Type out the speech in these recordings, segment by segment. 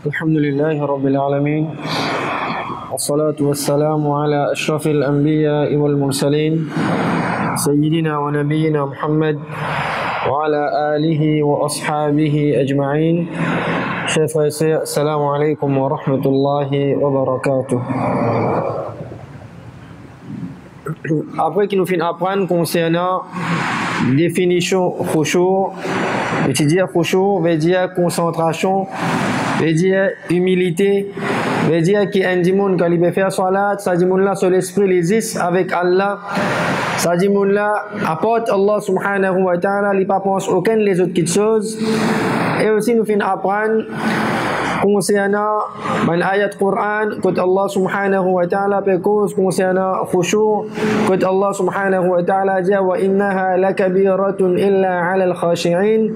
الحمد لله رب العالمين والصلاة والسلام على أشرف الأنبياء والمرسلين سيدنا ونبينا محمد وعلى آله وأصحابه أجمعين. Chers frères et sœurs, assalamu alaikum wa rahmatullahi wa barakatuh. Après qu'il nous finit apprendre concernant définition khushu', c'est-à-dire khushu' veut dire concentration, veut dire humilité, veut dire qu'il y a un monde qui va faire salat, ça dit là sur l'esprit les is avec Allah, ça dit là apporte Allah subhanahu wa ta'ala, il ne pense aucune les autres choses. Et aussi nous finissons apprendre concernant l'ayat Coran que Allah subhanahu wa ta'ala cause concernant khushu' que Allah subhanahu wa ta'ala dit wa innaha lakabiratun illa ala al-khashi'in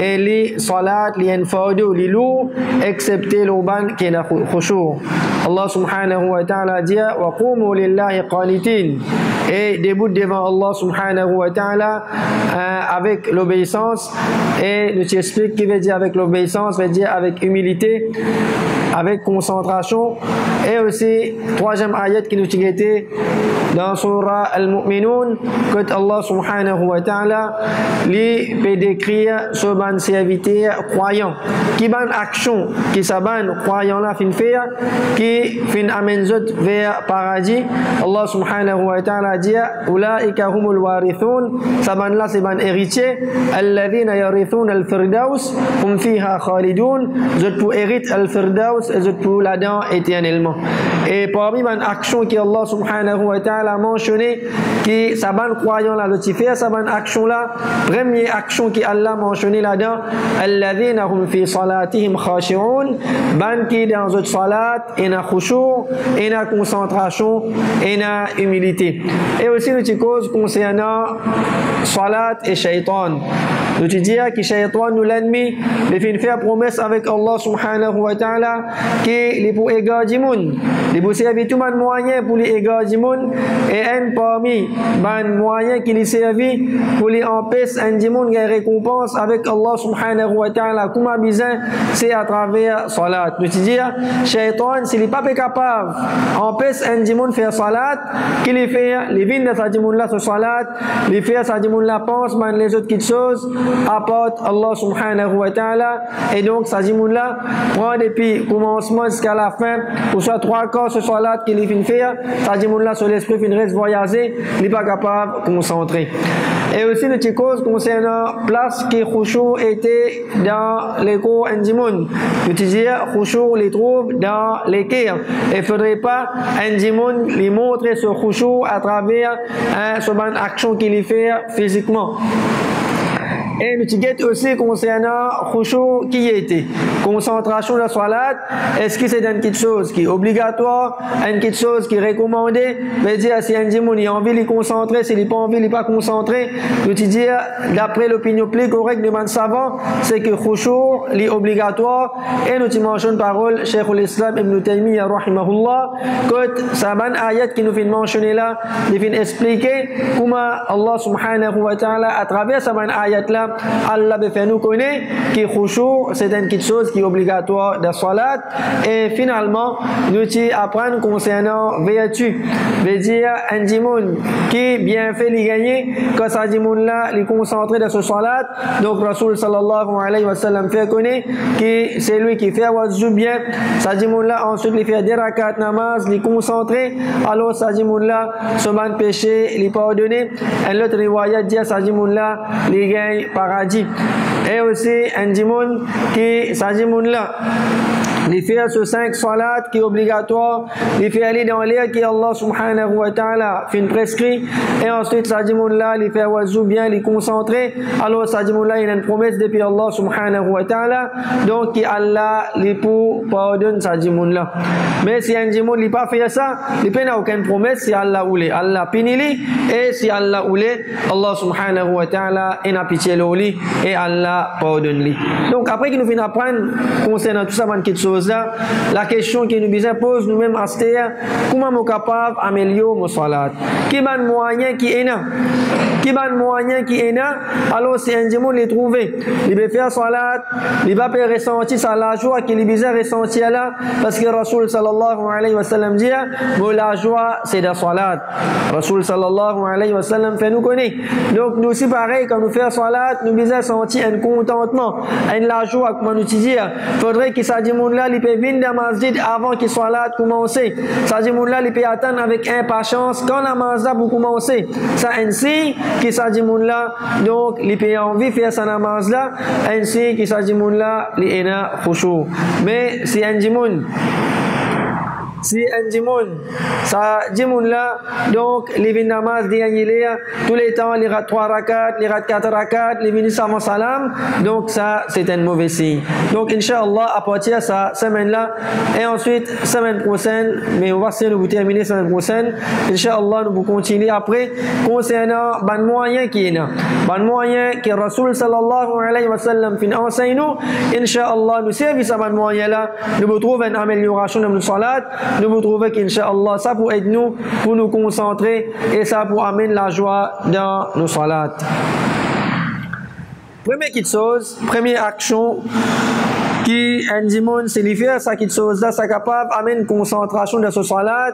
et les salat les enfadou les loups excepté l'uban qui est la khushu'. Allah subhanahu wa ta'ala dit wa qumu lillahi qanitin et debout devant Allah subhanahu wa ta'ala avec l'obéissance. Et nous t'explique qui veut dire avec l'obéissance, veut dire avec humilité, avec concentration. Et aussi troisième ayat qui nous était dans surah Al-Mu'minun que Allah subhanahu wa ta'ala lui peut décrire ce ban serviteur croyant qui ban action qui s'aban croyant là fin faire qui fin amène vers paradis. Allah subhanahu wa ta'ala dit ulaika humul warithun, ça ban là c'est ban héritier alladhina yarithun al-firdaus hum fiha khalidun, je pour hérite al-firdaus et je pour là-dedans éternellement. Et parmi les actions que Allah subhanahu wa ta'ala a mentionné, qui sa bonne croyant là, le fait sa bonne action là, première action que Allah a mentionné là-dedans, alladhina hum fi salatihim khashi'un, ban qui dans notre salat, et na khushu', et na concentration, et na humilité. Et aussi nous te cause concernant salat et shaitan. Nous te dire que shaitan nous l'ennemi, il fait faire promesse avec Allah subhanahu wa ta'ala, qui est pour égarer du monde. Il faut servir tout le moyen pour les égarer du monde et un parmi les moyens qui les servi pour les empêcher un du monde qui récompense avec Allah subhanahu wa ta'ala. Comme a besoin, c'est à travers salat. Nous te dire, shaitan, s'il n'est pas capable d'empêcher un du monde faire salat, qu'il les fait, les vignes de sa du monde là sur salat, les faire sa du monde là pense, mais les autres petites choses apportent Allah subhanahu wa ta'ala. Et donc, sa du monde là prend depuis commencement jusqu'à la fin, ou soit 3 quarts ce salat qu'il vient faire, ça dit là sur l'esprit fin reste voyager, il n'est pas capable de concentrer. Et aussi notre cause concernant place qui khushu' était dans les cours indimon. Nous dire khushu' les trouve dans les cœurs. Il ne faudrait pas indimon lui montrer ce khushu' à travers ce bonne action qu'il fait physiquement. Et nous t'inquiète aussi concernant khushu' qui était concentration de la salat. Est-ce que c'est une petite chose qui est obligatoire, une petite chose qui est recommandée? Mais dire si un dimanche il a envie de les concentrer, s'il n'a pas envie de pas concentrer, nous te dire d'après l'opinion plus correcte de man savant, c'est que khushu' est obligatoire. Et nous te mentionnons parole Cheikh l'Islam Ibn Taymiyyah rahimahullah que sa bonne ayat qui nous fait mentionner là, il vient expliquer comment Allah subhanahu wa ta'ala à travers sa bonne ayat là Allah veut faire nous connaître que khushu' c'est une petite chose qui est obligatoire de salat. Et finalement nous apprenons concernant vertu, veut dire un dimanche qui bien fait les gagner que sa dimanche là les concentrer dans ce salat. Donc Rasul sallallahu alayhi wa sallam fait connaître que c'est lui qui fait wazou bien sa dimanche là, ensuite il fait des rakat namaz, les concentrer, alors sa dimanche là ce ban péché les pardonner. Et l'autre riwayat dit sa dimanche là les gagne paradis. Et aussi un dimanche qui sa dimanche là les faire ce 5 salat qui est obligatoire, les faire aller dans l'air qui Allah subhanahu wa ta'ala fait une prescrit, et ensuite ça dit là, les faire oiseau bien, les concentrer, alors ça dit là, il y a une promesse depuis Allah subhanahu wa ta'ala, donc Allah les pour pardonne ça dit là. Mais si un démon il pas fait ça, il n'a aucune promesse, si Allah voulait, Allah pénili, et si Allah voulait, Allah subhanahu wa ta'ala il a pitié lui et Allah pardonne lui. Donc après qu'il nous finit apprendre concernant tout ça, quelque chose là, la question qui nous besoin pose nous-mêmes à cette comment nous capable d'améliorer nos salat? Quel est le moyen qui est là? Quel est le moyen qui est là? Alors si un démon les trouver, il va faire salat, il va pas ressentir ça la joie qu'il est besoin ressentir là, parce que Rasul sallallahu alayhi wa sallam dit que la joie c'est la salat. Rasul sallallahu alayhi wa sallam fait nous connaître. Donc nous aussi pareil quand nous faisons salat, nous besoin sentir un contentement, la joie comme nous dire. Faudrait que ça dit là, il peut venir dans la masjid avant que salat commence. Ça dit là, il peut attendre avec impatience quand la masjid pour commencer. Ça ainsi que ça dit là, donc il peut envie de faire sa namaz là, ainsi que ça dit là, il est là khushu. Mais si un dimoun ça dit là, donc les namaz tous les temps, les 3 rakat, les 4 rakat, les minutes avant salam, donc ça c'est un mauvais signe. Donc Inch'Allah à partir de cette semaine là, et ensuite semaine prochaine, mais on va essayer de vous terminer semaine prochaine, Inch'Allah nous vous continuer après concernant ban moyen qui est là, ban moyen que Rasul sallallahu alayhi wa sallam fin enseigne nous, Inch'Allah nous servir ce ban moyen là, nous vous trouver une amélioration de nos salat. Nous vous trouvez qu'Inch'Allah, ça pour aider nous, pour nous concentrer et ça pour amener la joie dans nos salats. Première chose, première action qui un dimanche c'est lui faire ça quelque chose là, ça capable d'amener une concentration de ce salat,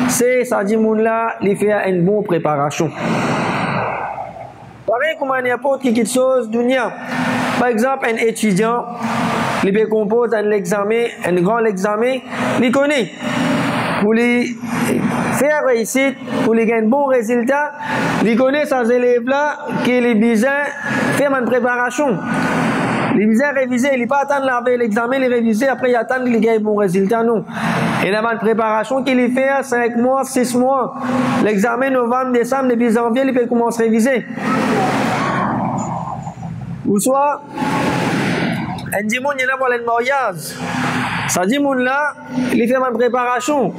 c'est ça dimanche là, lui faire une bonne préparation. Pareil comme n'importe quelque chose dunya. Par exemple, un étudiant, il compose un examen, un grand examen, il connaît. Pour les faire réussite, pour les gagner un bon résultat, il connaît ces élèves-là qui les besoin faire une préparation. Les besoin réviser, il ne pas attendre l'examen, les réviser, après il attend qu'il gagne un bon résultat, non. Il y a une préparation qu'il fait 5 mois, 6 mois. L'examen novembre, décembre, depuis janvier, il peut commencer à réviser. Ou soit, un dimanche, il y en a pour le mariage. Ça dit, là, il fait une préparation.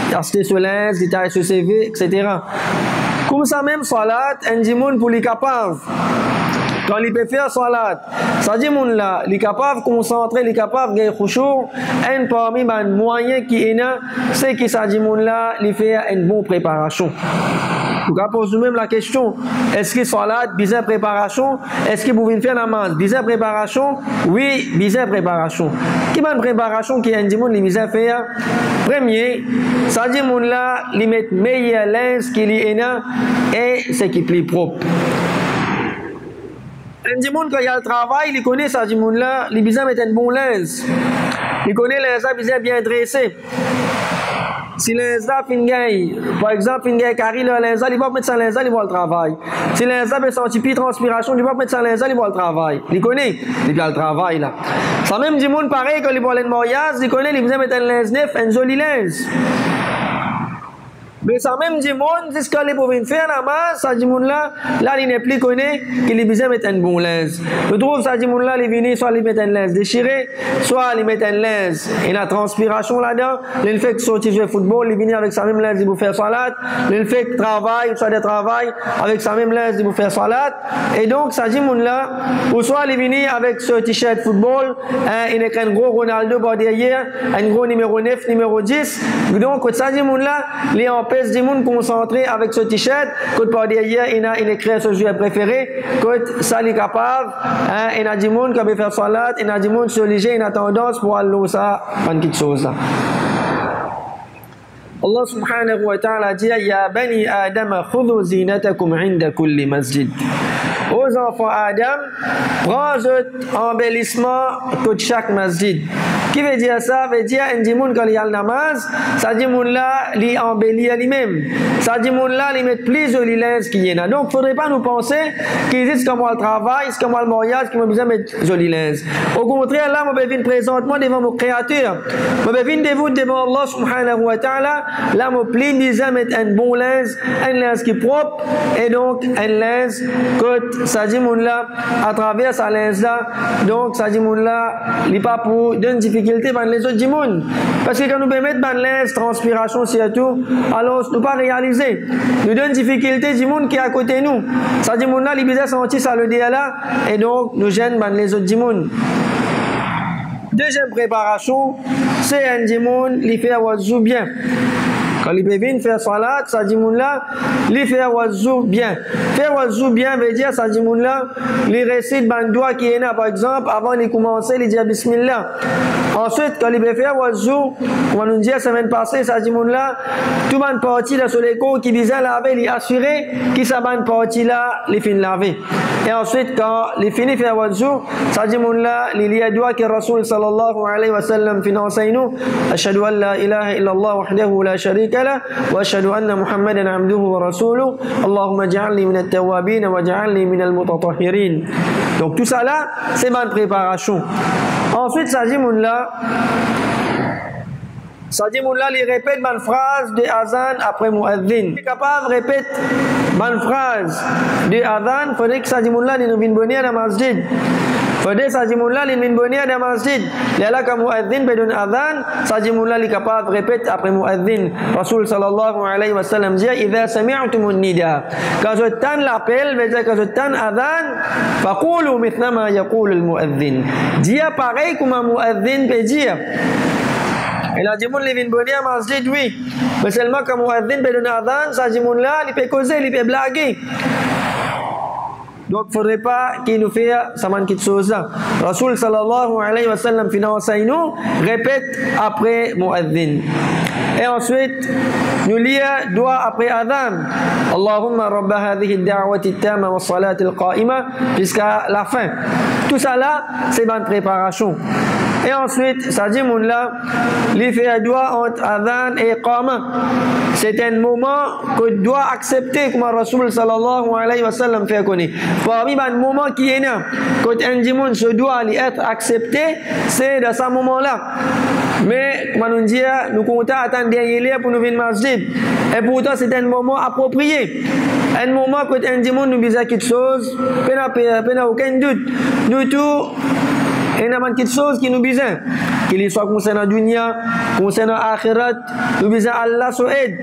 Il a acheté ce linge, il a acheté ce CV, etc. Comme ça, même, salat, un dimanche pour les capables. Quand il peut faire salat, ça dit, là, il est capable de concentrer, il est capable de gagner khushu. Un parmi les moyens qui est là, c'est que ça dit, là, il fait une bonne préparation. Donc, pose nous-mêmes la question, est-ce que salat, bizarre préparation? Est-ce que vous pouvez faire la namaz? Bizarre préparation? Oui, bizarre préparation. Qui est une préparation qui est un dimanche, il bizarre faire? Premier, ça dit, là, il met meilleur linge qu'il est là et c'est qui est plus propre. Un dimanche, quand il y a le travail, il connaît ça, dimanche là, il bizarre mettre un bon linge. Il connaît les linge bizarre bien dressé. Si l'inza fin gagne, par exemple, fin gagne carré le l'inza, il va mettre ça l'inza, il va le travail. Si l'inza peut sentir plus transpiration, il va mettre ça l'inza, il va le travail. Il connaît, il va le travail là. Ça même du monde pareil quand il va aller de mariage, il connaît, il vient mettre un linge neuf, un joli linge. Mais ça même du monde, c'est ce qu'il est pour venir faire la masse, ça dit là, il n'est plus connu qu'il est besoin de mettre un bon linge. Je trouve ça dit là, il vient soit il met un linge déchiré, soit il met un linge, il a la transpiration là-dedans, il fait que sortir jouer football, il vient avec sa même linge, il vous faire salade, il fait que travail, soit de travail, avec sa même linge, il vous faire salade. Et donc, ça dit là, ou soit il vient avec ce t-shirt football, il est un gros Ronaldo par derrière, un gros numéro 9, numéro 10. Donc, ça dit là, il est en des gens concentrés avec ce t-shirt, quand par derrière, il a créé ce joueur préféré, quand ça il est capable, il a des gens qui veulent faire salat, il a des gens qui sont légers, il a tendance pour aller ça, une petite chose là. Allah subhanahu wa ta'ala dit Ya bani Adam, khudhu zinatakum inda kulli masjid. Aux enfants Adam, prends votre embellissement de chaque masjid. Qui veut dire ça? Veut dire un dimoun quand il y a le namaz, ça dimoun là, il embellit à lui-même. Ça dimoun là, il met plus joli linge qu'il y en a. Donc, il ne faudrait pas nous penser qu'il existe comme le travail, c'est comme le mariage, qu'il m'a besoin de mettre joli linge. Au contraire, là, je viens présentement devant mon créateur. Je viens devant Allah subhanahu wa ta'ala. Là, je plie, disant mettre un bon linge, un linge qui est propre, et donc un linge que ça dimoun là, à travers sa linge là, donc ça dimoun là, il n'est pas pour donner difficulté dans les autres dimoun. Parce que quand nous mettre dans linge, transpiration surtout, alors nous pas réaliser. Nous donne difficulté dimoun qui est à côté de nous. Ça dimoun là, il bizarre sentir ça le dire là, et donc nous gêne dans les autres dimoun. Deuxième préparation, c'est un dimoun, il fait wazou bien. Quand il peut venir faire salat, ça dit moun là, il fait wazou bien. Faire wazou bien veut dire, ça dit moun là, il récite ban doigt qui est là, par exemple, avant de commencer, il dit bismillah. Ensuite, quand il peut faire wazou, on va nous dire, semaine passée, ça dit moun là, tout ban parti là sur les cours qui disait laver, il est assuré, qui sa ban parti là, il finit laver. Et ensuite, quand il finit faire wazou, ça dit moun là, il y a doigt que Rasul sallallahu alayhi wa sallam finance nous, ashhadu an la ilaha illallah wahdahu la sharika وأشهد أن محمدا عبده ورسوله اللهم اجعلني من التوابين واجعلني من المتطهرين. Donc tout ça là, c'est ma préparation. Ensuite, ça dit moun là, il répète ma phrase de azan après muazzin. Il est capable de répéter ma phrase de azan, il faudrait que ça dit moun là, il nous vienne bonner dans la masjid. Fadé sajimullah li min bonia da masjid. Lala ka muadzin bedun adhan, sajimullah li capable répète après muadzin. Rasul sallallahu alayhi wa sallam dit idha sami'tumun nida. Quand je tends l'appel, veut dire quand je tends adhan, faqulu mithla ma yaqulu al muadzin. Dis pareil comme un muadzin peut dire. Et la dimoun li vin bonia masjid oui. Mais seulement quand muadzin bedun adhan, sajimullah li peut causer, li peut blaguer. Donc, il ne faudrait pas qu'il nous fasse ça quelque chose là. Rasul sallallahu alayhi wa sallam nous répète après muadzin. Et ensuite, nous lisons doigt après adhan. Allahumma rabba hadhihi ad-da'wati at-tamma wa as-salati al-qa'ima jusqu'à la fin. Tout ça là, c'est bonne préparation. Et ensuite, ça dit moun là, il fait un doigt entre adhan et iqama. C'est un moment que doit accepter comme Rasul sallallahu alayhi wa sallam fait connaître. Parmi les moments qui est là, quand un dimoun se doit être accepté, c'est dans ce moment-là. Mais, comme on dit, nous comptons attendre dernier lieu pour nous venir masjid. Et pourtant, c'est un moment approprié. Un moment quand un dimoun nous dit quelque chose, il n'y a aucun doute. Nous tous, il y a quelque chose qui nous besoin. Qu'il soit concernant dunya, concernant akhirat, nous besoin Allah souhaite,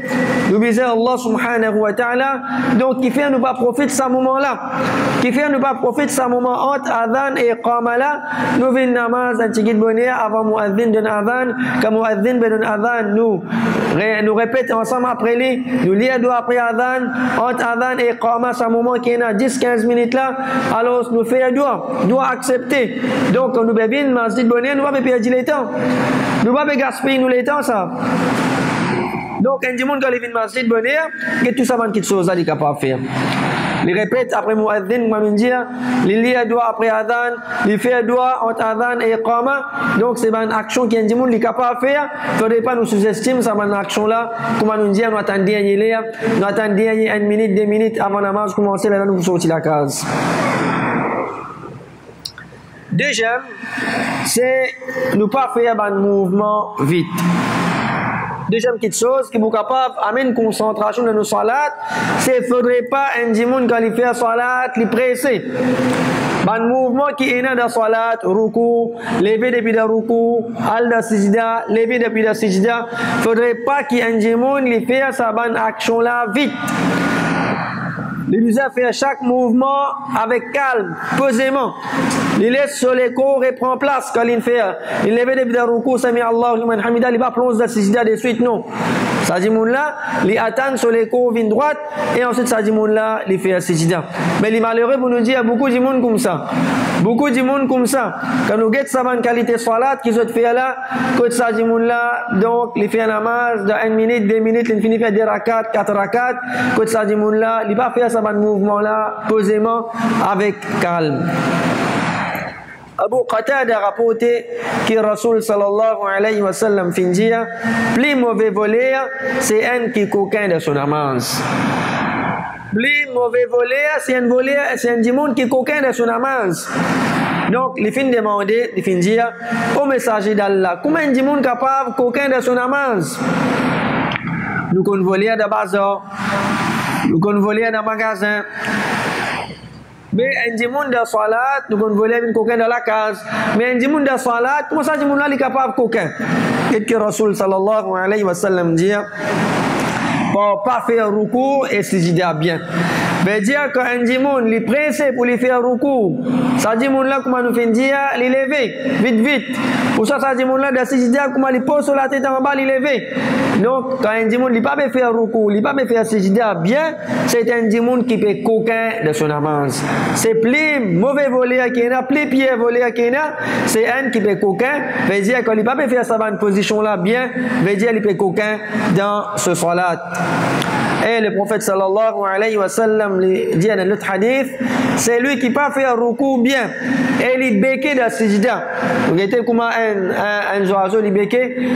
nous besoin Allah subhanahu wa ta'ala. Donc, qui fait nous pas profiter de ce moment-là, qui fait nous pas profiter de ce moment entre adhan et iqama là, nous venons namaz un petit bonheur avant muadzin d'un adhan, quand muadzin d'un adhan, nous répétons ensemble après lui, nous lisons après adhan, entre adhan et iqama, ce moment qui est à 10-15 minutes là, alors nous faisons doit accepter. Donc, nous bébons masjid bonheur, nous ne pouvons pas perdre le temps. Nous ne pouvons pas gaspiller nous les temps ça. Donc, un dimanche quand il vient masjid bonheur, il y a tout ça qui chose là, il est capable de faire. Il répète après muadzin, comme on dit, il lit doigt après adhan, il fait doigt entre adhan et iqama. Donc, c'est une action qui est est capable de faire. Il ne faudrait pas nous sous-estimer cette action là. Comme on dit, nous attendons une minute, 2 minutes avant la marche, commencer là, nous sortir la case. Deuxième, c'est ne pas faire un mouvement vite. Deuxième petite chose qui est capable d'amener une concentration dans nos salats, c'est qu'il ne faudrait pas un dimoun quand il fait salat, il presser. Un mouvement qui est dans la salat, ruku, lever depuis le ruku, al de sijda, lever depuis le sijda, il ne faudrait pas qu'un dimoun il fait sa bonne action là vite. Il nous a fait chaque mouvement avec calme, posément. Il laisse sur les corps et prend place quand il fait. Il lève depuis le ruku, Sami Allahu liman hamida, il va plonger dans la sijda de suite, non. Ça dit moun là, il attend sur les corps vers droite et ensuite ça dit moun là, il fait la sijda. Mais les malheureux pour nous dire, il y a beaucoup de monde comme ça. Beaucoup de monde comme ça. Quand nous guettons sa bonne qualité de salat, qui se fait là, quand ça dit moun là, donc il fait un namaz de 1 minute, 2 minutes, il finit faire 2 rakats, 4 rakats. Quand ça dit moun là, il va faire sa bonne mouvement là, posément, avec calme. Abu Qatada a rapporté que Rasul sallallahu alayhi wa sallam fin dire, plus mauvais voleur, c'est un qui coquin de son namaz. Plus mauvais voleur, c'est un démon qui coquin de son namaz. Donc, les fins demander, les fins dire au messager d'Allah, comment un démon capable coquin de son namaz? Nous qu'on voler de bazar, nous qu'on voler dans magasin. Mais un démon de salat, nous qu'on voler une coquin dans la case. Mais un démon de salat, comment ça, démon là, il est capable coquin? Et que Rasul sallallahu alayhi wa sallam dit, pour pas faire recours et sujida bien. Mais dire qu'un démon, il est pressé pour lui faire recours. Ça démon là, comment nous fait dire, il lever, vite. Pour ça, ça démon là, de sujida, comment il pose sur la tête en bas, il lever. Donc, quand un démon, il pas faire recours, il pas faire sujida bien, c'est un démon qui peut coquin de son avance. C'est plus mauvais voleur qu'il y a, plus pire voleur qu'il y a, c'est un qui peut coquin, veut dire qu'il pas faire sa bonne position là bien, veut dire qu'il peut coquin dans ce salat. Et le prophète sallallahu alayhi wa sallam dit dans l'autre hadith, c'est lui qui pas fait un recours bien et il béqué de sijda. Vous voyez comment un oiseau il béqué.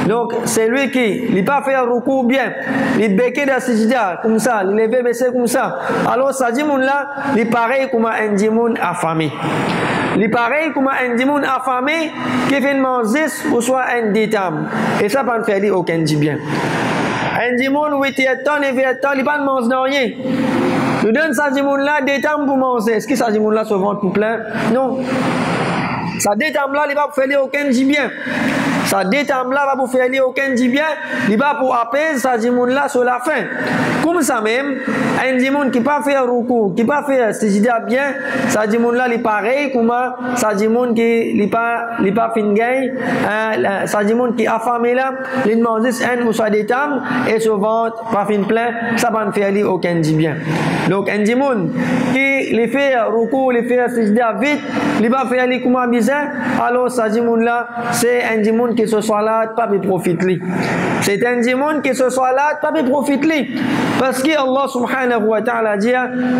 Donc c'est lui qui il pas fait un recours bien, il béqué de sijda comme ça, il levé baissé comme ça. Alors ça dit mon là, il pareil comme un démon affamé. Il pareil comme un démon affamé qui fait manger ou soit un détam. Et ça pas faire aucun du bien. Un démon, oui, il ne pas manger rien. Nous donne ça démon là des temps pour manger. Est-ce que ça démon là se vend pour plein? Non. Ça détam là, il va faire aucun bien. Ça détam là va pour faire aucun bien. Il va pour apaiser ça démon là sur la fin. Comme ça même, un démon qui pas faire recours, qui pas faire sujida bien, ça démon là il pareil comme ça démon qui il pas fin gain, ça démon qui affamé là, il mange un ou soit détam et se vend pas fin plein, ça va ne faire aucun bien. Donc un démon qui les fait recours, les fait sujida vite, il va faire comme bizarre, alors ça démon là, c'est un démon qui se salade pas de profite lui. C'est un démon qui se salade pas de profite lui. Parce que Allah subhanahu wa ta'ala dit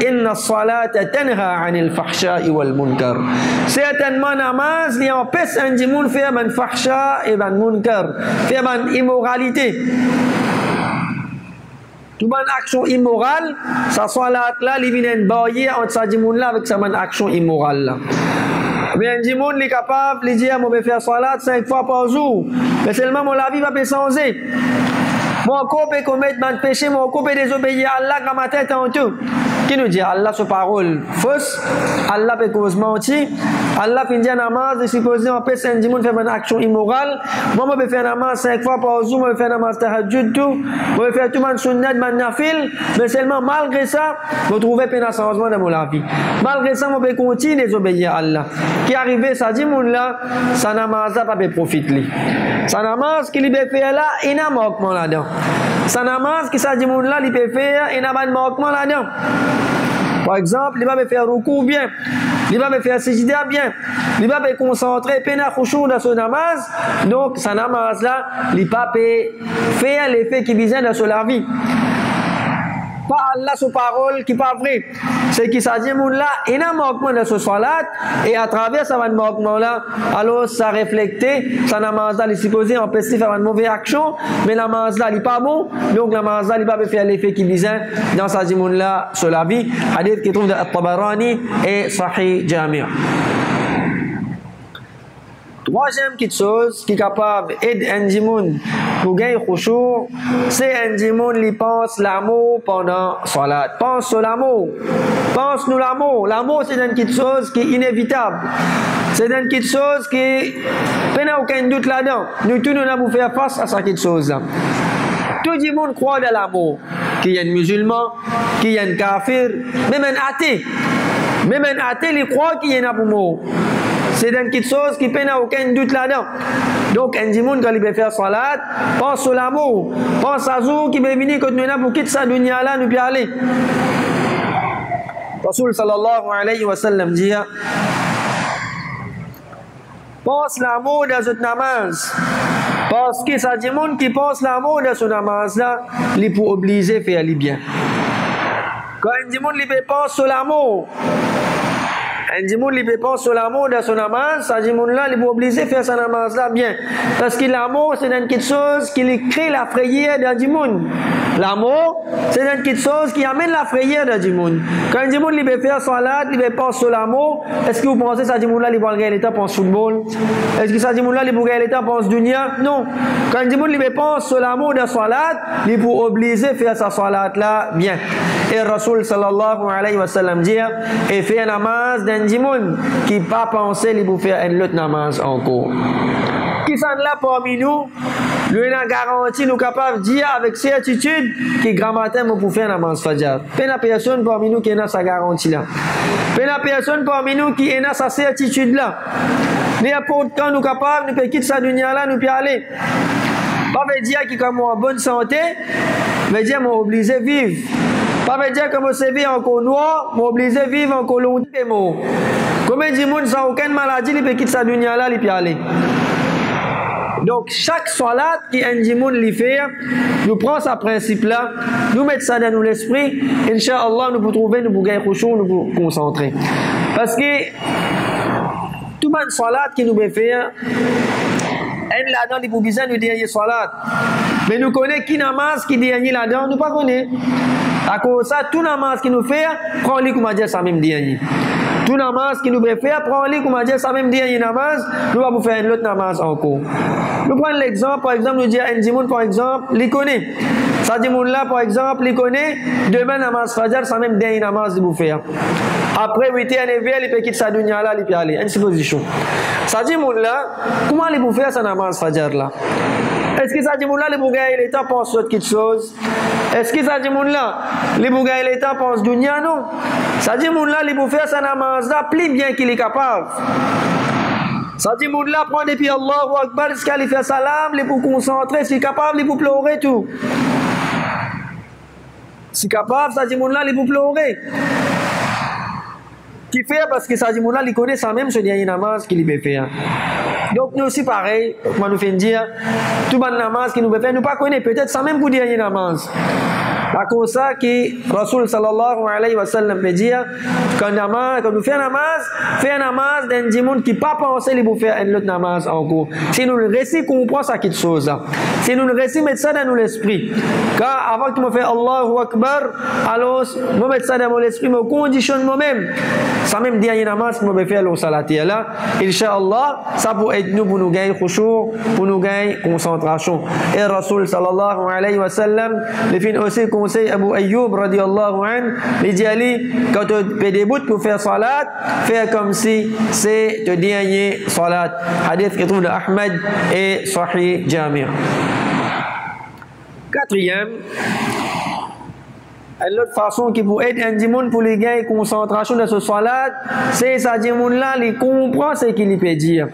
inna salata tanha 'anil fahsha'i wal munkar. Certainement namaz li empêche un démon faire ban fahsha et ban munkar, faire ban immoralité. Tout ban action immorale, sa salat là li vient barrière entre sa démon là avec sa ban action immorale là. Mais un démon est capable de dire moi vais faire salat 5 fois par jour, mais seulement mon la vie va changer. Mon corps peut commettre un péché, mon corps peut désobéir à Allah dans ma tête en tout. Qui nous dit Allah sur parole fausse, Allah peut cause mentir, Allah fait dire namaz, de supposer on peut un démon faire une action immorale. Moi je peux faire namaz 5 fois par jour, je peux faire namaz tahajjud tout, je peux faire tout man sunnat, man nafil, mais seulement malgré ça, je trouve un changement dans mon vie. Malgré ça, je peux continuer à désobéir à Allah. Qui arrive ça dit mon là, ça namaz pas peut profiter. Ça namaz qui peut faire là, il n'a manquement là-dedans. Ça namaz qui ça dit mon là, il peut faire, il n'a pas de manquement là-dedans. Par exemple, il va me faire recours bien, il va me faire sujida bien, il va me concentrer pena khushu dans son namaz. Donc, sa namaz là, il va faire l'effet qui vient dans la vie. Pas Allah sur parole qui pas vrai. C'est qui ça dit mon là, il y a un manquement de ce salat et à travers ça manquement là, alors ça reflété, ça namaz là, il est supposé empêcher faire une mauvaise action, mais la namaz là, il est pas bon, donc la namaz là, il va faire l'effet qui vient dans sa dit mon là sur la vie. Hadith qui trouve dans At-Tabarani et Sahih Jami'. Troisième petite chose qui est capable d'aider un démon pour gagner khushu', c'est un démon qui pense l'amour pendant salat. Pense sur l'amour. Pense nous l'amour. L'amour, c'est une petite chose qui est inévitable. C'est une petite chose qui n'a aucun doute là-dedans. Nous tous, nous avons faire face à cette petite chose-là. Tout le monde croit dans l'amour. Qu'il y a un musulman, qu'il y a un kafir, même un athée. Même un athée, il croit qu'il y a un amour. C'est une petite chose qui n'a aucun doute là-dedans. Donc, un démon, quand il veut faire salat, pense sur l'amour. Pense à jour qui veut venir quand nous avons pour quitter sa dunya là, nous peut aller. Rasul sallallahu alayhi wa sallam dit pense l'amour dans cette namaz. Parce que ça démon qui pense l'amour dans ce namaz là, il peut obliger à faire le bien. Quand un démon il pense sur l'amour, Un dimoun li pense sur l'amour de son namaz, ça dimoun là, il est obligé de faire sa namaz là bien. Parce que l'amour, c'est une quelque chose qui crée la frayeur d'un dimoun. L'amour, c'est une quelque chose qui amène la frayeur d'un dimoun. Quand un dimoun il faire salat, il pense sur l'amour, est-ce que vous pensez que ça dimoun là, il va regarder l'état pense football? Est-ce que ça dimoun là, il va regarder l'état pense dunya? Non. Quand un dimoun il pense sur l'amour de salat, il est obligé de faire sa salat là bien. Et Rasul sallallahu alayhi wa sallam dit, et fait un namaz d'un dimoun qui pas pensé il va faire un autre namaz encore. Qui sont là parmi nous, lui a garanti, nous capables de dire avec certitude que grand matin, nous pouvons faire un namaz fajr. Pas de personne parmi nous qui a sa garantie là. Pas de personne parmi nous qui a sa certitude là. N'importe quand nous capables, nous pouvons quitter sa dunya là, nous pouvons aller. Pas veut dire qu'il est en bonne santé, veut dire qu'on est obligé de vivre. Pas veut dire que je suis encore noir, je suis obligé de vivre encore longtemps. Combien de gens sans aucune maladie, ils peuvent quitter sa dunya là, ils peuvent aller. Donc, chaque salat qui un dimoun li fait, nous prenons ce principe-là, nous mettons ça dans l'esprit, Inch'Allah, nous pouvons trouver, nous pouvons gagner khushu, nous pouvons concentrer. Parce que, tout le monde salat qui nous peut faire, un là-dedans, il faut besoin de dernier salat. Mais nous connaissons qui namaz qui dernier là-dedans, nous ne connaissons pas. À cause de ça, tout namaz qui nous fait, prends-le comme dire ça même dernier. Tout namaz qui nous peut faire, prends-le comme dire ça même dernier namaz, nous allons faire un autre namaz encore. Nous prenons l'exemple, par exemple, nous disons un dimoun, par exemple, il connaît. Ça dimoun là, par exemple, il connaît, demain namaz fajr, ça même dernier namaz de vous faire. Après 8h, 9h, il peut quitter sa dunya là, il peut aller. Une supposition. Ça dimoun là, comment il peut faire sa namaz fajr là? Est-ce que ça dit là, les bougailles l'État pense autre quelque chose? Est-ce que ça dit là, les bougailles l'État pense dunya? Non. Ça dit là, les bougailles faire sa namaz là, plus bien qu'il est capable. Ça dit là, prend depuis Allahu Akbar, est-ce qu'il fait salam, les pour concentrer, s'il est capable, les pour pleurer tout. Si capable, ça dit là, les pour pleurer. Qui fait parce que ça dit là, il connaît ça même ce dernier namaz qu'il peut faire. Donc nous aussi pareil, comment nous fait dire, tout le namaz qui nous peut faire, nous pas connaît peut-être ça même pour dernier namaz. À cause ça que Rasul sallallahu alayhi wa sallam peut dire, quand nous fait un namaz d'un dimoun qui pas pensé il pour faire un autre namaz encore. Si nous le récit comprend ça quelque chose là. Si nous le récit mettre ça dans l'esprit. Car avant que nous fait Allahu Akbar, alors nous mettre ça dans mon esprit, me conditionne moi-même. Ça même dernier namaz que nous peut faire au salati là. Inch'Allah, ça pour aider nous pour nous gagner khushu, pour nous gagner concentration. Et Rasul sallallahu alayhi wa sallam, les fins aussi conseil Abu Ayyub radiallahu anhu, il dit Ali, quand tu débutes pour faire salat, fais comme si c'est le dernier salat. Hadith qui trouve de Ahmed et Sahih Jami'. Quatrième, l'autre façon qui peut aider un dimoun pour les gagner concentration de ce salat, c'est ça dimoun là, il comprend ce qu'il peut dire.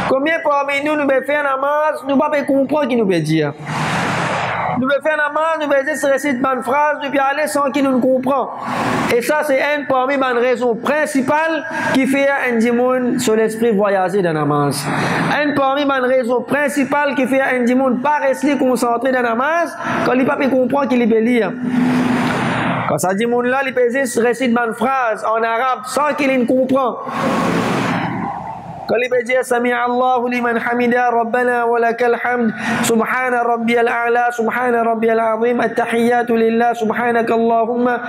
Combien parmi nous peut faire namaz, nous ne pouvons pas comprendre ce qu'il nous peut dire. Nous pouvons faire namaz, nous pouvons juste réciter une phrase, nous pouvons aller sans qu'il nous comprenne. Et ça, c'est une parmi les raisons principales qui fait un dimoun sur l'esprit voyager dans namaz. Une parmi les raisons principales qui fait un dimoun pas rester concentré dans namaz, quand il ne peut pas comprendre qu'il peut lire. Quand ça dit moun là, il peut juste réciter une phrase en arabe sans qu'il ne comprenne. Quand il peut dire Sami'a Allahu liman hamida Rabbana wa lakal hamd Subhana Rabbiyal A'la Subhana Rabbiyal Azim At-Tahiyyatu Lillah Subhanaka Allahumma.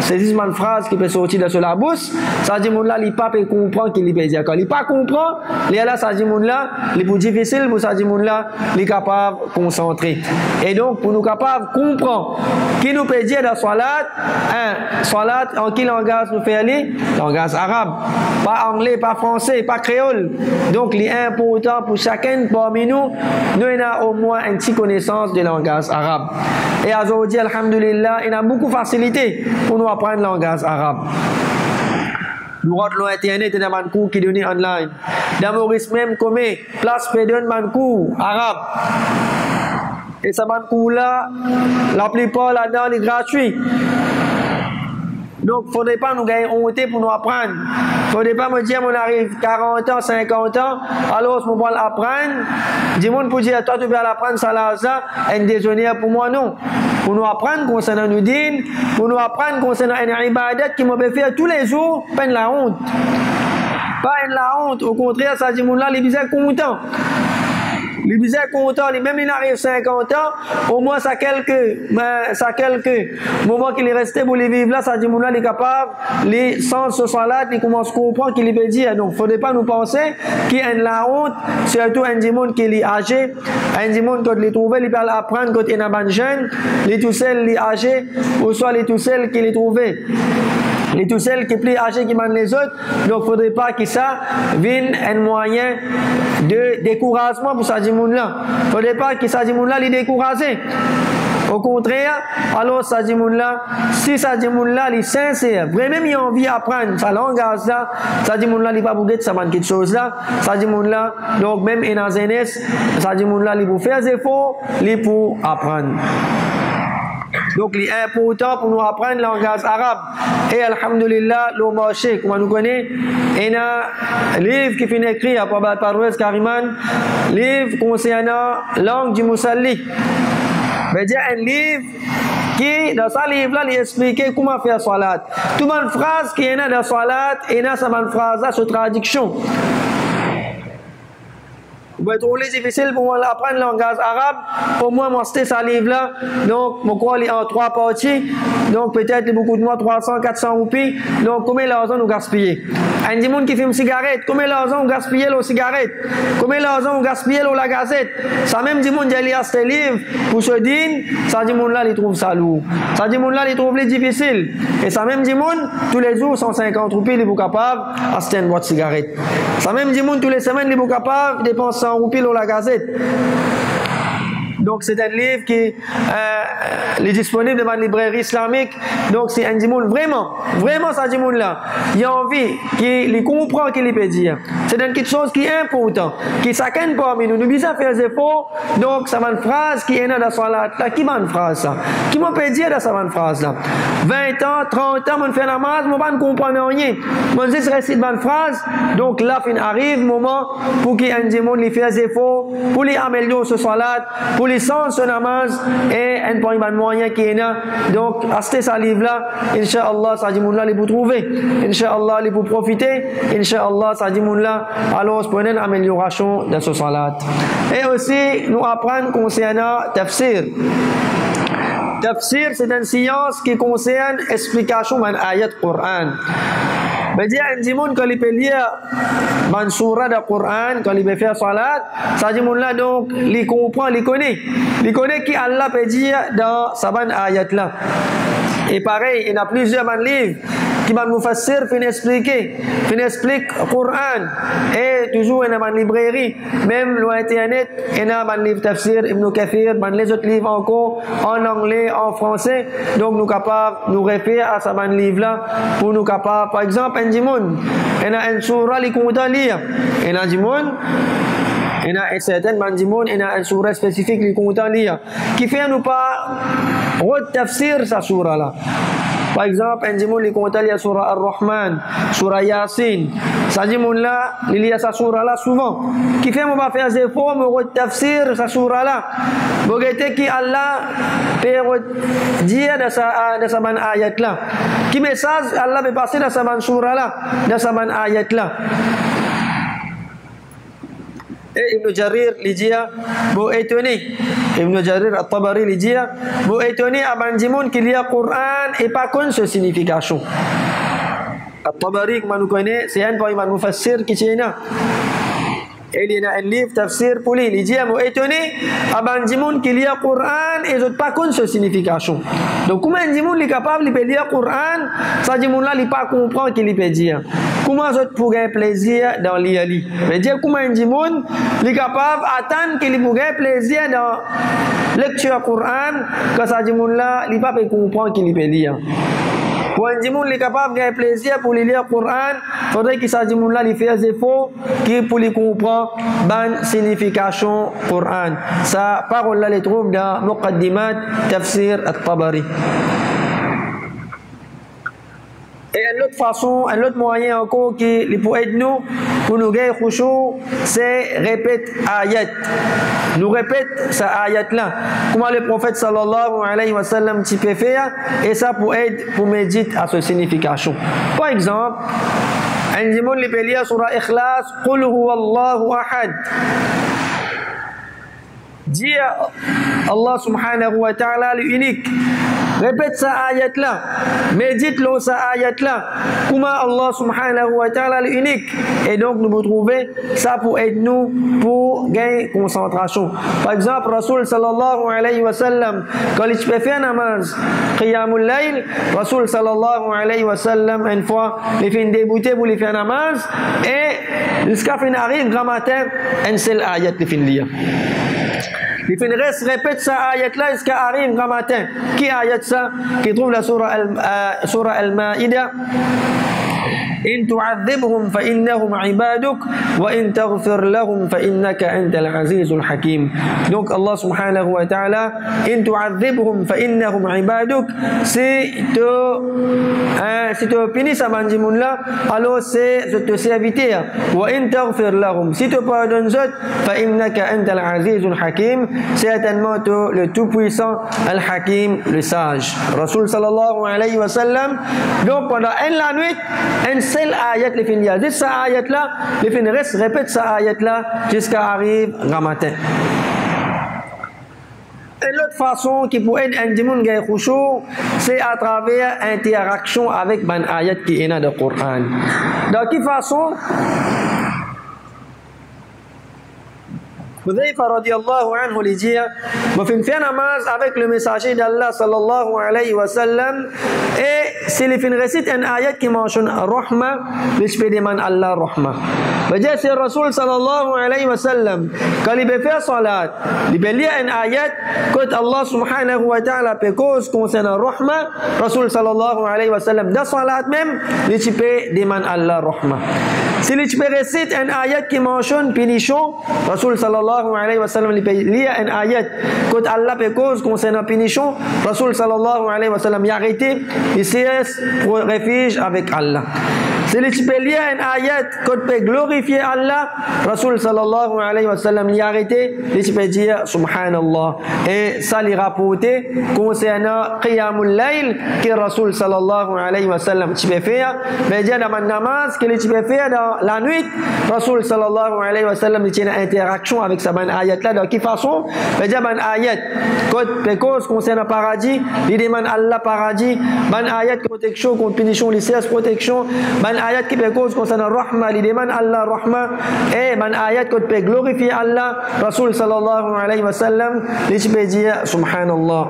C'est juste une phrase qui peut sortir de la bouche. Ça dit moun là, il pas peut comprendre qu'il peut dire. Quand il pas comprend, il là ça dit moun là, il est plus difficile pour ça dit moun là, il est capable de concentrer. Et donc pour nous capable de comprendre qui nous peut dire dans salat, salat en quel langage nous fait aller? Langage arabe, pas anglais, pas français, pas créole. Donc, il est important pour chacun parmi nous, nous avons au moins une petite connaissance du langage arabe. Et aujourd'hui, alhamdulillah, il y a beaucoup de facilité pour nous apprendre le langage arabe. Nous rentrons Internet dans un cours qui donne online. Dans Maurice même, comme place pédone un cours arabe. Et ce cours là, la plupart là-dedans est gratuit. Donc, il ne faudrait pas nous gagner honte pour nous apprendre. Il ne faudrait pas me dire, on arrive 40 ans, 50 ans, alors on va l'apprendre. Dis-moi pour dire, toi, tu vas l'apprendre, ça là, ça, un déjeuner pour moi, non. pour nous apprendre concernant nos dînes, pour nous apprendre concernant une ibadat qui m'a fait tous les jours, pas la honte. Pas la honte, au contraire, ça dit, là, les bizarres contents. Les bizarres contents, même il arrive 50 ans, au moins ça quelques moments qu'il est resté pour les vivre là, ça dit, là, il est capable, les sens se sont là, il commence à comprendre qu'il peut dire. Donc, il ne faudrait pas nous penser qu'il y a la honte, surtout un démon qui est âgé, un démon quand il est trouvé, il peut apprendre quand il est un jeune, les tout seuls, les âgés, ou soit les tout seuls qui les trouvé. Les tout seuls qui sont plus âgés qui mènent les autres, donc il ne faudrait pas que ça vienne un moyen de découragement pour ça monde là. Il ne faudrait pas que ça monde là les décourager. Au contraire, alors ça monde là, si ça monde là, il est sincère, vraiment il a envie d'apprendre sa langage là, ça monde là, il pas bouger de ça quelque chose là, ça monde là, donc même dans la jeunesse, ça monde là, il pour faire des efforts, il pour apprendre. Donc, il est important pour nous apprendre le langage arabe. Et alhamdulillah, le marché, comme nous connaissons, il y a un livre qui finit écrit par Parwez Kariman, livre concernant la langue du Moussalli. C'est-à-dire un livre qui, dans ce livre-là, il explique comment faire salat. Toute une phrase qui est dans la salat, et dans cette phrase-là, c'est traduction. Vous pouvez trouver difficile pour moi apprendre le langage arabe. Au moins, moi, c'était ce livre-là. Donc, mon cours est en 3 parties. Donc, peut-être beaucoup de mois, 300, 400 roupies. Donc, combien d'argent nous gaspillons? Un monde qui fume cigarette, combien d'argent nous gaspillons aux cigarettes? Combien d'argent nous gaspillons la gazette? Ça même dit monde qui a ce livre pour se dire, ça dit monde là, il trouve ça lourd. Ça dit monde là, il trouve les difficile. Et ça même dit monde, tous les jours, 150 roupies, il est capable d'acheter une boîte de cigarette. Ça même dit monde, tous les semaines, il est capable de dépenser 100 roupies dans la gazette. Donc, c'est un livre qui est disponible dans la librairie islamique. Donc, c'est un dimoun vraiment, ça dimoun là. Il a envie, qu'il comprend qu'il peut dire. C'est quelque chose qui est important, qui s'accède parmi nous. Nous devons faire des efforts. Donc, ça va une phrase qui est dans la salat là. Qui va une phrase ça? Qui m'a peut dire dans cette phrase là? 20 ans, 30 ans, on fait la namaz, on ne comprend rien. On dit, c'est récite une phrase. Donc, là, il arrive le moment pour qu'il y ait un dimoun qui fait des efforts, pour lui améliorer ce salat, pour les sens de namaz et un point de moyen qui est là. Donc, achetez ce livre-là. Inch'Allah, ça dit là, il vous trouver. Inch'Allah, il vous profiter. Inch'Allah, ça dit là, alors, c'est pour une amélioration de ce salat. Et aussi, nous apprendre concernant tafsir. Tafsir, c'est une science qui concerne l'explication d'un ayat Coran. C'est-à-dire, un dimoun, quand il peut lire une surah du Coran, quand il peut faire salat, ça dit là, donc, il comprend, il connaît. Il connaît qui Allah peut dire dans sa ayat là. Et pareil, il y a plusieurs livres qui vont nous fassir, qui explique le Coran. Et toujours, il y a une librairie, même sur Internet, il y a un livre tafsir, Ibn Kathir, les autres livres encore, en anglais, en français. Donc, nous sommes capables de nous référer à ce livre-là pour nous capables. Par exemple, un dimoun, il y a une surah qui compte lire. Il y a un dimoun, il y a un certain mandimoun, il y a une surah spécifique qui compte lire. Qui fait nous pas retafsir sa surah là. Par exemple, un dimoun qui compte lire surah Ar-Rahman, surah Yasin. Ça dit là, il y a sa surah là souvent. Qui fait nous pas faire des efforts, me retafsir sa surah là. Vous voyez qui Allah peut dire dans sa ban ayat là. Qui message Allah peut passer dans sa ban surah là, dans sa ban ayat là. Et Ibn Jarir lui dit, vous étonné. Ibn Jarir al-Tabari lui dit, vous étonné à Bandimoun qu'il y a Coran et pas qu'une seule signification. Al-Tabari, comme nous connaissons, c'est un point de mufassir qui est là. Et il y a un livre tafsir pour lui. Il dit, vous étonné à Bandimoun qu'il y a Coran et pas qu'une seule signification. Donc, comment un dimoun est capable de lire le Coran, ça dit là, il ne pas comprendre qu'il peut dire. Comment vous pourrez plaisir dans l'IALI? Mais dire comment un dimoun est capable d'attendre qu'il pourrait plaisir dans la lecture Coran, que ça dit là, il ne pas comprendre qu'il peut lire. Pour un dimoun est capable de plaisir pour lire le Coran, il faudrait qu'il s'agisse là, il fait des efforts pour lui comprendre la signification Coran. Sa parole là, les trouve dans Muqaddimat Tafsir At-Tabari. Et une autre façon, un autre moyen encore qui pour aider nous pour nous gagner khushu, c'est répète ayat. Nous répète sa ayat là. Comment le prophète sallallahu alayhi wa sallam t'y peut faire, et ça pour aider, pour méditer à sa signification. Par exemple, un dimon li peut lire surah Ikhlas, Qul huwallahu ahad. Dis Allah subhanahu wa ta'ala l'unique. Répète sa ayat là. Médite-le sa ayat là. Comment Allah subhanahu wa ta'ala l'unique. Et donc nous vous trouvez ça pour aider nous pour gagner concentration. Par exemple, Rasul sallallahu alayhi wa sallam, quand il peut faire namaz, qiyamul layl, Rasul sallallahu alayhi wa sallam, une fois, il fait une débouté pour lui faire namaz, et jusqu'à fin arrive, grand matin, un seul ayat il fait lire. Il fait répète sa ayat là jusqu'à arrive grand matin. Qui ayat ça? Qui trouve la surah Al-Ma'idah. إن تعذبهم فإنهم عبادك وإن تغفر لهم فإنك أنت العزيز الحكيم. Donc Allah subhanahu wa ta'ala, إن تعذبهم فإنهم عبادك, si tu punis sa manjimoun là, alors c'est te serviteur. وإن تغفر لهم, si tu pardonnes eux, فإنك أنت العزيز الحكيم, certainement le tout-puissant Al-Hakim, le sage. Rasul sallallahu alayhi wa sallam, donc pendant la nuit, un seul ayat les fin juste sa ayat là, les fin répète sa ayat là jusqu'à arrive le matin. Et l'autre façon qui peut aider un démon gagner khushu, c'est à travers interaction avec ban ayat qui est dans le Coran. De quelle façon? Hudhayfa radiyallahu anhu lui dit, moi fais faire namaz avec le messager d'Allah sallallahu alayhi wa sallam, et s'il fait récite un ayat qui mentionne rahma, je peux demander Allah rahma. Dire c'est Rasul sallallahu alayhi wa sallam, quand il peut faire salat, il peut lire un ayat que Allah subhanahu wa ta'ala peut cause concernant rahma, Rasul sallallahu alayhi wa sallam dans salat même, il peut demander Allah rahma. S'il peut récite un ayat qui mentionne punition, Rasul sallallahu alayhi wa sallam il peut lire un ayat que Allah peut cause concernant punition, Rasul sallallahu alayhi wa sallam il arrêté, il cesse pour refuge avec Allah. S'il peut lire un ayat que peut glorifier Allah, Rasul sallallahu alayhi wa sallam il arrêté, il peut dire subhanallah. Et ça il rapporté concernant qiyamul layl que Rasul sallallahu alayhi wa sallam tu peux faire, mais dire dans namaz que tu peux faire dans la nuit, Rasul sallallahu alayhi wa sallam il tient une interaction avec sa ban ayat là. De quelle façon? Mais dire ban ayat que cause concernant paradis, il demande Allah paradis, ban ayat protection contre punition, il cesse protection, ban ayat qui peut cause concernant rahma, il demande Allah rahma, et ban ayat qui peut glorifier Allah, Rasul sallallahu alayhi wa sallam il peut dire subhanallah.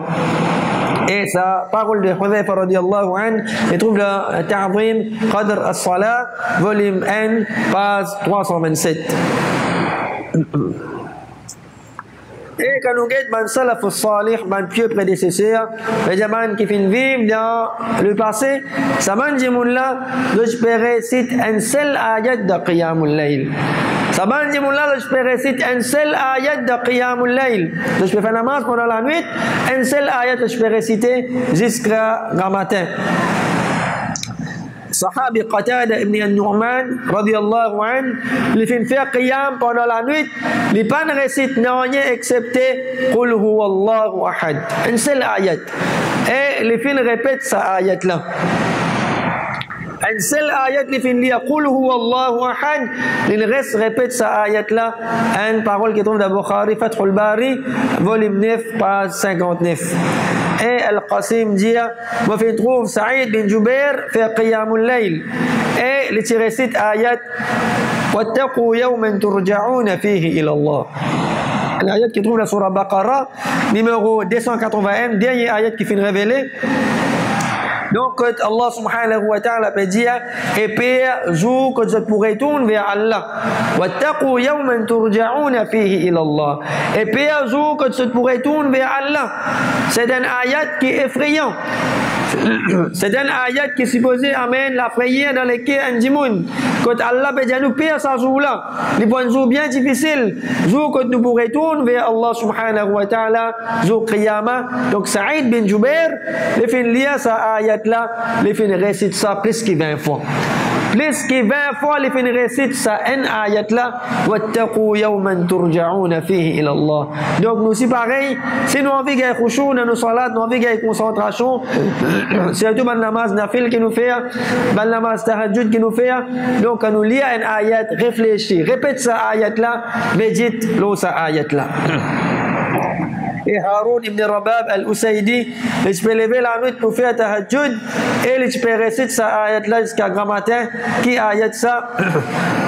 Et sa parole de Hudhayfa radiyallahu anhu, il trouve le Ta'zim Qadr as-Salah, volume 1, page 327. Et quand nous guettons ban salaf salih, ban pieux prédécesseur, les gens qui finissent vivre dans le passé, ça m'a dit là, je peux réciter un seul ayat de qiyamul layl. Ça m'a dit là, je peux réciter un seul ayat de qiyamul layl. Je peux faire namaz pendant la nuit, un seul ayat je peux réciter jusqu'à le matin. Sahabi Qatada ibn al-Nu'man radiyallahu anhu, il fait faire qiyam pendant la nuit, il pas récite rien excepté Qul huwallahu ahad, un seul ayat, et il fait répète sa ayat là. Un seul ayat il fait lire Qul huwallahu ahad, il reste répète sa ayat là, une parole qui trouve dans Bukhari Fathul Bari volume 9 page 59. Et Al-Qasim dit, moi je trouve Saïd bin Jubair fait qiyamul layl, et il récite ayat wattaqu yawman turja'una fihi ila Allah. L'ayat qui trouve la surah Baqarah numéro 281, dernier ayat qui finit révélé. Donc Allah subhanahu wa ta'ala peut dire, et puis jour que vous pourrez tourner vers Allah, wattaqu yawman turja'una fihi ila Allah, et puis jour que vous pourrez tourner vers Allah. C'est un ayat qui est effrayant. C'est un ayat qui est supposé amener la frayeur dans les cœurs du monde. Quand Allah peut dire nous pire ce jour-là, les bons jours bien difficiles, jour que nous pourrons tourner vers Allah subhanahu wa ta'ala, jour qiyamah. Donc Saïd bin Jubair, les fin lire sa ayat là, les fin récite ça plus que 20 fois. plus que 20 fois les fin récite ça en ayat là wattaqu yawman turja'una fihi ila Allah. Donc nous aussi pareil, si nous envie gagner khushu dans nos salats, nous envie gagner concentration, surtout dans namaz nafil qui nous fait, dans namaz tahajjud qui nous fait, donc quand nous lire une ayat, réfléchir, répète ça ayat là, médite l'eau ça ayat là. Et Haroun ibn Rabab al-Usaydi, il peut lever la nuit pour faire tahajjud et il peut réciter sa ayat là jusqu'à grand matin. Qui ayat ça?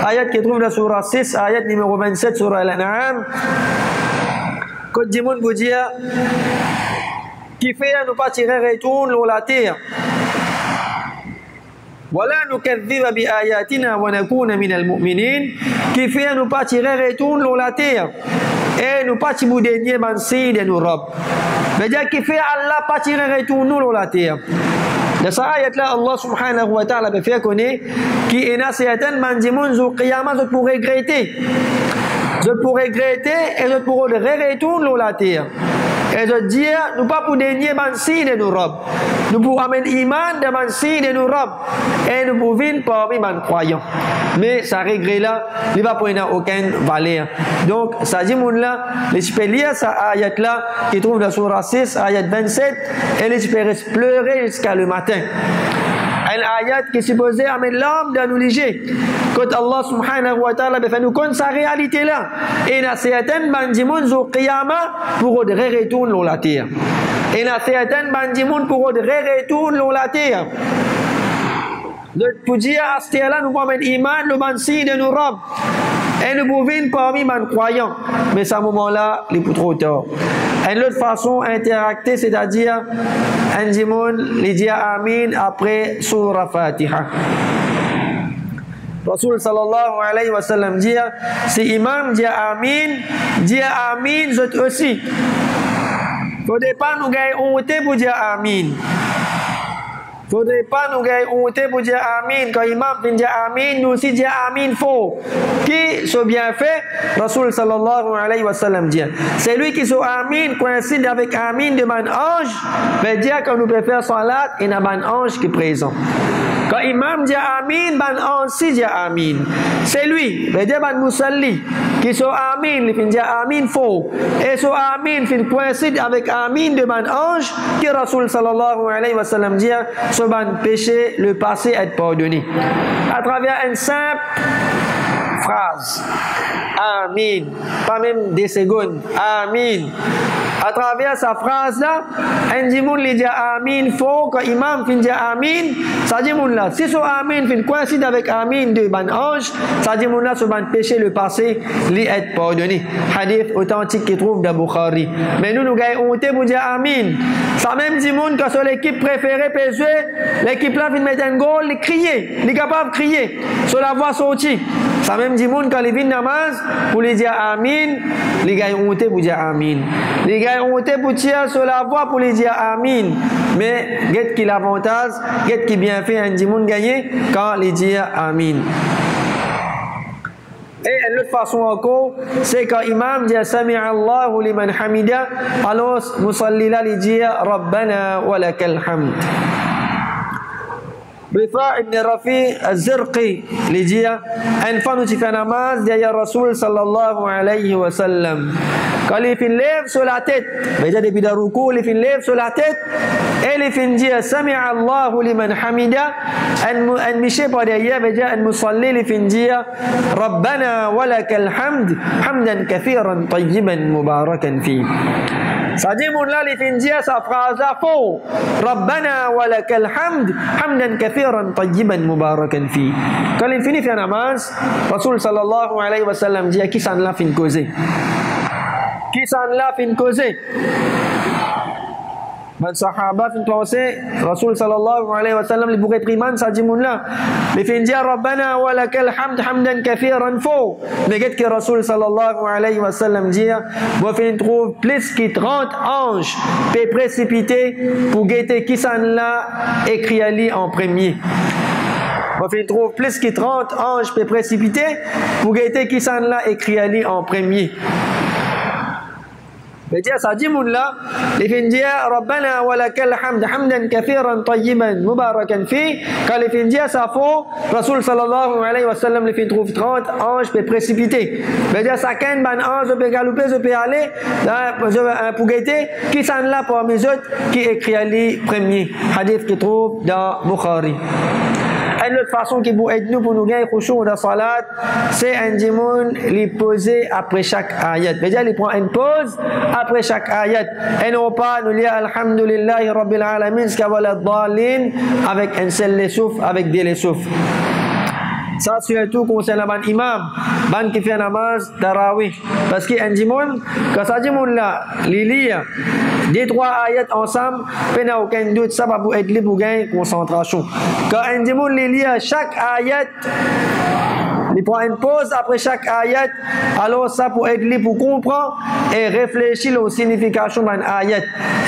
Ayat qui trouve dans la surah 6, ayat numéro 27 sur Al-An'am. Quand Dimoun vous dit qui fait à nous pas tirer retourne l'eau la terre. Voilà nous kadhiba bi ayatina wa nakuna min al-mu'minin. Qui fait à nous pas tirer retourne l'eau la terre. Et nous pas tiboudenye mansi de nous rob. Mais dire qui fait Allah pas tirer retourne l'eau la terre. Dans cette ayat-là, Allah subhanahu wa ta'ala fait connaître qui est nasiatan mandimun zu qiyamah je pour regretter. Je pour regretter et je pour retourner l'eau la terre. Et je dis, nous pas pour dénier mansi de nous robes. Nous pour amener iman de mansi de nous robes. Et nous pour venir parmi les croyants. Mais ça regret là, il va pas avoir aucune valeur. Donc, ça dit mon là, les peux lire ça ayat là, qui trouve dans la surah 6, ayat 27, et les peux pleurer jusqu'à le matin. Une ayat qui est supposée amener l'âme dans nous léger. Quand Allah subhanahu wa ta'ala fait nous connaître sa réalité là. Et il y a certaines bandimun au qiyamah pour retourner la terre. Et il y a certaines bandimun pour retourner la terre. Pour dire à ce là nous pouvons mettre iman, le mansi de nos robes. Et nous pouvons venir parmi les croyants. Mais à ce moment-là, il est trop tard. Une autre façon interacter, c'est-à-dire, un dimoun, il dit Amin après Surah Fatiha. Rasul sallallahu alayhi wa sallam dit, si imam dit Amin, je aussi. Faudrait pas nous gagner honte pour dire Amin. Faudrait pas nous gagner honte pour dire Amin. Quand imam vient dire Amin, nous aussi dire Amin faux. Qui se bien fait? Rasul sallallahu alayhi wa sallam dit. C'est lui qui se Amin coïncide avec Amin de man ange, veut dire que nous pouvons faire salat et il y a un ange qui est présent. Quand imam dit Amin, ban ange si dit Amin. C'est lui, veut dire ban musalli, qui se Amin, il dit Amin faux. Et ce Amin il coïncide avec Amin de man ange, qui Rasul sallallahu alayhi wa sallam dit. Ban péché, le passé est pardonné. À travers une simple phrase. Amin. Pas même des secondes. Amin. À travers sa phrase-là, un dimoun lui dit Amin faux, quand imam fin dit Amin, ça dit moun là. Si ce Amin fin coïncide avec Amin de ban ange, ça dit moun là, ce ban péché, le passé, lui est pardonné. Hadith authentique qui trouve dans Bukhari. Mais nous gagnons honte pour dire Amin. Ça même dimoun quand c'est l'équipe préférée peut jouer, l'équipe là vient mettre un goal, il crier, il est capable de crier, sur la voix sortie. Ça même dimoun quand il vient namaz, pour lui dire Amin, il gagne honte pour dire Amin. On était pour tirer sur la voie pour les dire Amin. Mais, qu'est-ce qui l'avantage, qu'est-ce qui bien fait un dimoun gagner quand les dire Amin. Et une autre façon encore, c'est quand imam dit Sami'a Allahu liman hamida, alors musalli là les dit Rabbana wa lakal hamd. Rifa' ibn Rafi al-Zirqi lui dit une fois nous fait namaz derrière Rasul sallallahu alayhi wa sallam. Quand il fait lève sur la tête, déjà depuis le ruku, il fait lève sur la tête et il fait dire Sami'a Allahu liman hamida, un miché par derrière, déjà un musalli, il fait dire Rabbana wa lakal hamd, hamdan kathiran tayyiban mubarakan fi. Ça dit mon là, il fait dire sa phrase à faux. Rabbana wa lakal hamd, hamdan kathiran tayyiban mubarakan fi. Quand il finit faire namaz, Rasul sallallahu alayhi wa sallam dit qui s'en l'a fin causer. Qui s'en l'a fin causer. Les sahaba fin penser, Rasul sallallahu alayhi wa sallam, il pourrait priman, ça dit mon là. Il fin dire Rabbana wa lakal hamd, hamdan kathiran faux. Mais qu'est-ce que Rasul sallallahu alayhi wa sallam dit? Vous fin trouve plus que 30 anges peut précipiter pour guetter qui s'en l'a écrit Ali en premier. Vous fin trouve plus que 30 anges peut précipiter pour guetter qui s'en l'a écrit Ali en premier. Dia ça dit moun là, il fin dire Rabbana wa lakal hamd hamdan kathiran tayyiban mubarakan fi. Quand il fin dire ça faut, Rasul sallallahu alayhi wa sallam il fin trouve 30 anges peut précipiter. Dia ça ken ban ange peut galoper, peut aller pour guetter qui s'en là parmi les autres qui écrit ali premier hadith qui trouve dans Bukhari. Une autre façon qui peut aider nous pour nous gagner khushu dans salat, c'est un dimoun les poser après chaque ayat. C'est-à-dire il prend une pause après chaque ayat. Et non pas nous lire alhamdulillahi rabbil alamin jusqu'à wala dhalin avec un seul souffle, avec des souffles. Ça surtout concernant ban imam, ban qui fait namaz tarawih. Parce qu'un dimoun, quand ça dimoun là, les lire des trois ayats ensemble, il n'y a aucun doute, ça va vous aider pour gagner concentration. Quand un dimoun les lit chaque ayat, il prend une pause après chaque ayat, alors ça pour aider pour comprendre et réfléchir aux significations d'un ayat.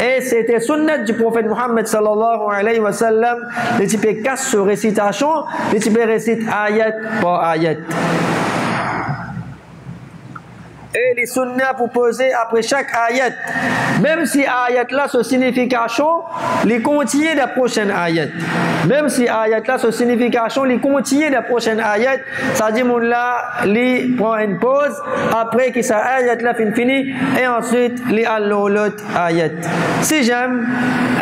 Et c'était sunnat du prophète Muhammad sallallahu alayhi wa sallam, le type casse sur récitation, le type récite ayat par ayat. Et les sunnahs pour poser après chaque ayat. Même si ayat là, sa signification, les contient la prochaine ayat. Même si ayat là, sa signification, les contient la prochaine ayat, ça dit mon là, les prend une pause, après que sa ayat là fini, et ensuite, les allo l'autre ayat. Si j'aime,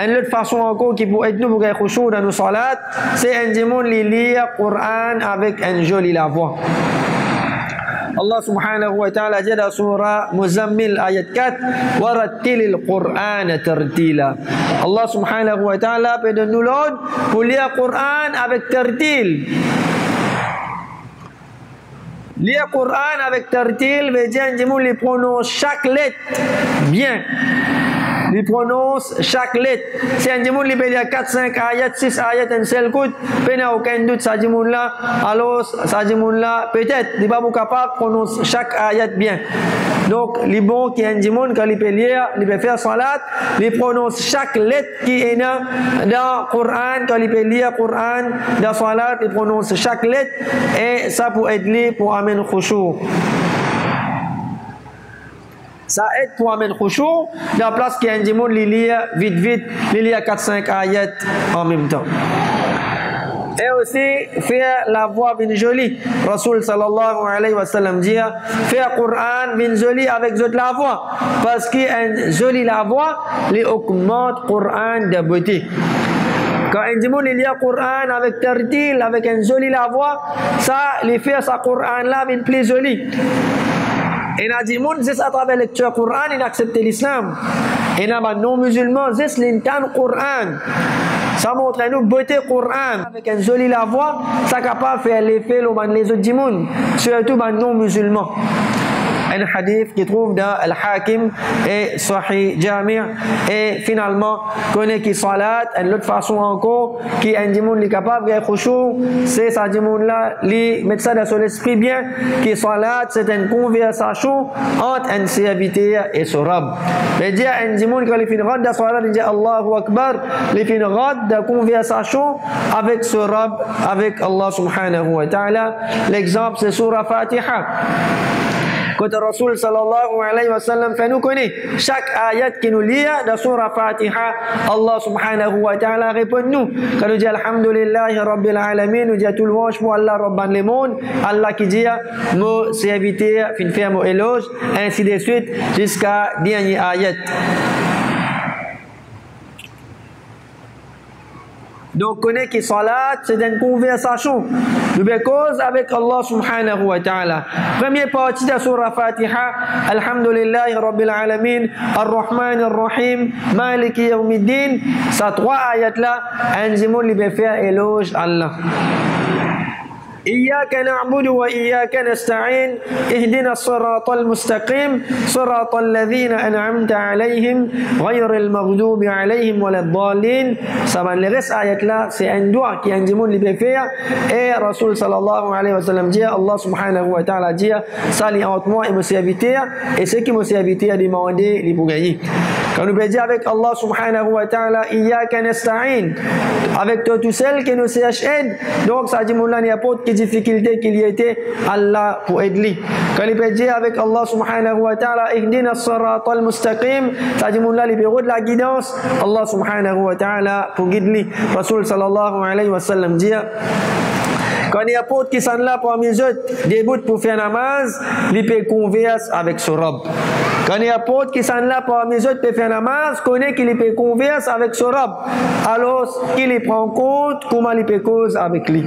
une autre façon encore qui peut être nous pour gagner khushu dans nos salats, c'est un démon les lire Coran avec une jolie la voix. Allah subhanahu wa ta'ala dit dans surah Muzammil ayat 4 warattilil Qur'ana tartila. Allah subhanahu wa ta'ala peut nous l'ordre pour lire le Qur'an avec tartil. Lire le Qur'an avec tartil veut dire que les prononce chaque lettre bien. Il prononce chaque lettre. Si un dimoun il y a 4, 5 ayats, 6 ayats, un seul coup, il n'y a aucun doute, ça dimoun là, alors ça dimoun là, peut-être, il va pas capable de prononcer chaque ayat bien. Donc, les bons qui est un dimoun, quand il peut lire, il peut faire salat, il prononce chaque lettre qui est dans le Coran, quand il peut lire le Coran, dans salat, il prononce chaque lettre, et ça pour aider pour amener khushu. Ça aide pour amener khushu, dans la place qu'il y a un démon, il lit vite, il lit 4-5 ayats en même temps. Et aussi, faire la voix bien jolie. Rasul sallallahu alayhi wa sallam dit, faire Coran bien joli avec la voix. Parce qu'une jolie la voix, il augmente Coran de beauté. Quand un démon il lit le Coran avec tartil, avec une jolie la voix, ça, il fait sa Coran là bien plus joli. Et il a dit, à travers la lecture du Coran, il accepte l'islam. Et il a dit, non-musulmans, c'est l'intend Coran. Ça montre nous beauté Coran. Avec une jolie la voix, ça est capable de faire l'effet les autres démons, surtout les non-musulmans. Un hadith qui trouve dans Al-Hakim et Sahih Jami' et finalement connaît qui salat une autre façon encore qui un démon est capable de khushu, c'est ça démon là li mettre ça dans son esprit bien qui salat c'est une conversation entre un serviteur et son Rabb. Mais dire un démon quand il fait rad de salat il dit Allahu Akbar, il fait rad de conversation avec son Rabb, avec Allah subhanahu wa ta'ala. L'exemple c'est surah Fatiha. Quand le Rasul sallallahu alayhi wa sallam fait nous connaître chaque ayat qui nous lit dans surah Fatiha, Allah subhanahu wa ta'ala répond nous. Quand nous dit Alhamdulillahi rabbil alamin, nous dit tout le monde pour Allah rabban le monde, Allah qui dit nos serviteurs fin faire nos éloges, ainsi de suite jusqu'à dernier ayat. Donc, connaît que salat, c'est une conversation. Nous cause avec Allah subhanahu wa ta'ala. Première partie de la surah Fatiha, Alhamdulillahi rabbil alamin, Ar-Rahman Ar-Rahim, Maliki Yawmiddin. Ces trois ayats là, un zimoun li peut faire éloge à Allah. إياك نعبد وإياك نستعين اهدنا الصراط المستقيم صراط الذين أنعمت عليهم غير المغضوب عليهم ولا الضالين. Saban le reste ayat là c'est un doigt qui un démon li peut faire et Rasul sallallahu alayhi wa sallam dit Allah subhanahu wa ta'ala dit sali entre moi et mon serviteur et ceux qui m'ont serviteur demandé les pour gagner. Quand nous pouvons dire avec Allah subhanahu wa ta'ala, Iyyaka nasta'in, avec toi tout seul que nous cherchons aide, donc ça dit, il n'y a pas de difficulté qu'il y était, Allah pour aider. Quand il peut dire avec Allah subhanahu wa ta'ala, Ihdina as-sirata al-mustaqim, ça dit, il peut de la guidance, Allah subhanahu wa ta'ala pour guider. Rasul sallallahu alayhi wa sallam dit, quand il y a pas qui sont là parmi eux, début pour faire namaz, il peut converser avec son robe. Quand il y a pas qui sont là parmi eux pour faire namaz, connaît qu'il peut converser avec son robe. Alors, il prend compte comment il peut cause avec lui.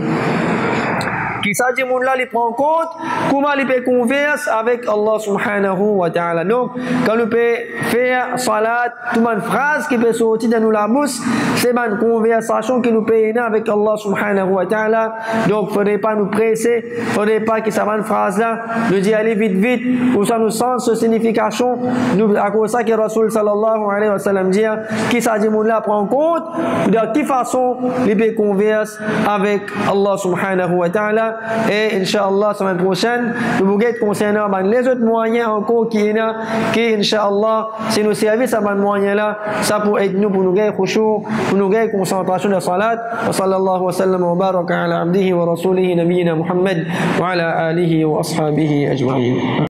Qui s'agit de là, il prend compte comment il peut converser avec Allah subhanahu wa ta'ala. Donc, quand nous peut faire salat, toute une phrase qui peut sortir de nous la bouche, c'est une conversation qui nous peut aider avec Allah subhanahu wa ta'ala. Donc, il ne faudrait pas nous presser, il ne faudrait pas que ça va une phrase là, nous dire aller vite, vite, pour ça nous sens sa signification. Nous, à cause de ça que Rasul sallallahu alayhi wa sallam dit, qui s'agit de là, prend compte de quelle façon il peut converser avec Allah subhanahu wa ta'ala. Et Inch'Allah, la semaine prochaine, nous vous guettons concernant les autres moyens encore qui est là, qui Inch'Allah, si nos services à ce moyen-là, ça pour aider nous, pour nous gagner khushu', pour nous gagner concentration de salat. Wa sallallahu wa sallam wa baraka ala abdihi wa rasulihi nabiyina Muhammad wa ala alihi wa ashabihi ajma'in.